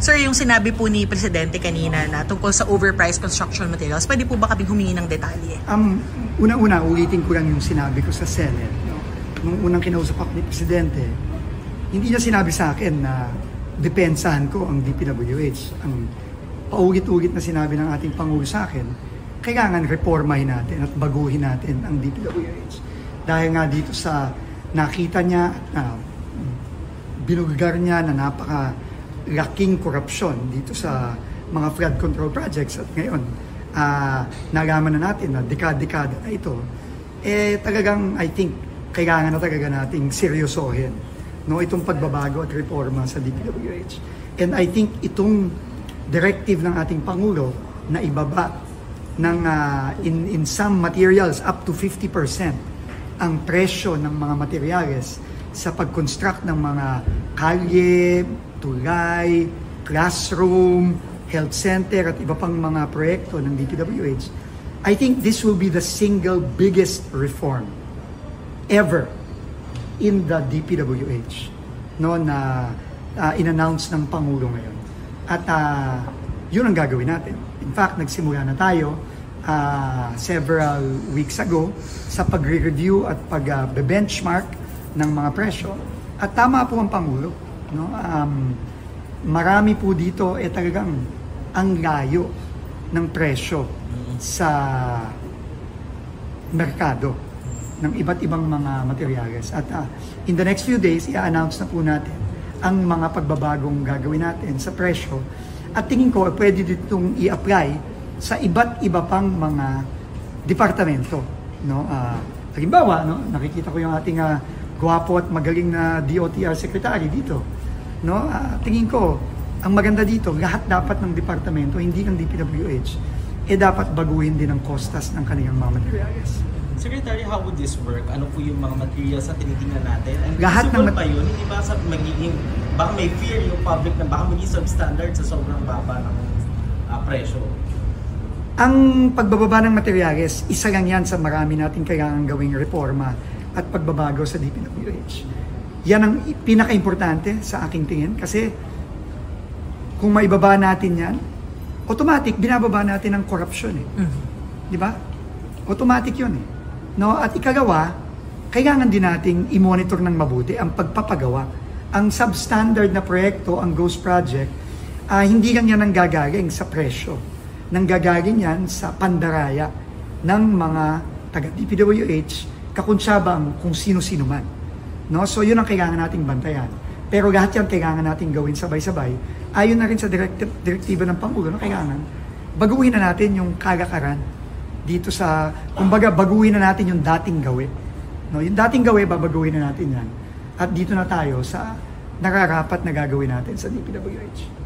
Sir, yung sinabi po ni Presidente kanina na tungkol sa overpriced construction materials, pwede po ba kaming humingi ng detalye? Una-una, ulitin ko lang yung sinabi ko sa Senate. No? Nung unang kinausap ako ni Presidente, hindi niya sinabi sa akin na depensahan ko ang DPWH. Ang paulit-ulit na sinabi ng ating Pangulo sa akin, kailangan reformahin natin at baguhin natin ang DPWH. Dahil nga dito sa nakita niya, binulgar niya na napaka-laking korupsyon dito sa mga flood control projects at ngayon, nalaman na natin na dekada-dekada na ito, talagang I think kailangan na talaga nating seryosohin itong pagbabago at reforma sa DPWH. And I think itong directive ng ating Pangulo na ibaba ng in some materials up to 50% ang presyo ng mga materyales sa pag-construct ng mga kalye, tulay, classroom, health center at iba pang mga proyekto ng DPWH. I think this will be the single biggest reform ever in the DPWH na in-announce ng Pangulo ngayon. At yun ang gagawin natin. In fact, nagsimula na tayo several weeks ago sa pagre-review at pag-benchmark ng mga presyo. At tama po ang Pangulo. Marami po dito talagang ang layo ng presyo sa merkado ng iba't ibang mga materyales. At in the next few days, i-announce na po natin ang mga pagbabagong gagawin natin sa presyo. At tingin ko, pwede ditong i-apply sa iba't iba pang mga departamento. Halimbawa, nakikita ko yung ating gwapo at magaling na DOTR Secretary dito. Tingin ko, ang maganda dito, lahat dapat ng departamento, hindi ng DPWH, dapat baguhin din ang costas ng kanilang mga materials. Secretary, how would this work? Ano po yung mga materials na tinitingnan natin? And lahat ng pa yun, hindi ba sa magiging, baka may fear yung public na baka maging substandard sa sobrang baba ng presyo? Ang pagbababa ng materyales, isa lang yan sa marami natin kailangan gawing reforma at pagbabago sa DPWH. Yan ang pinaka-importante sa aking tingin kasi kung maibaba natin yan, automatic binababa natin ang korupsyon. Di ba? Automatic yun. At ikagawa, kailangan din nating i-monitor ng mabuti ang pagpapagawa. Ang substandard na proyekto, ang ghost project, hindi lang yan ang gagaling sa presyo. Nanggagaling yan sa pandaraya ng mga taga-DPWH, kakuntsabang kung sino-sino man. So yun ang kailangan nating bantayan. Pero lahat yan kailangan nating gawin sabay-sabay. Ayon na rin sa direktiba ng Pangulo na kailangan baguhin na natin yung kalakaran dito sa, kumbaga baguhin na natin yung dating gawi. Yung dating gawi, babaguhin na natin yan. At dito na tayo sa nararapat na gagawin natin sa DPWH.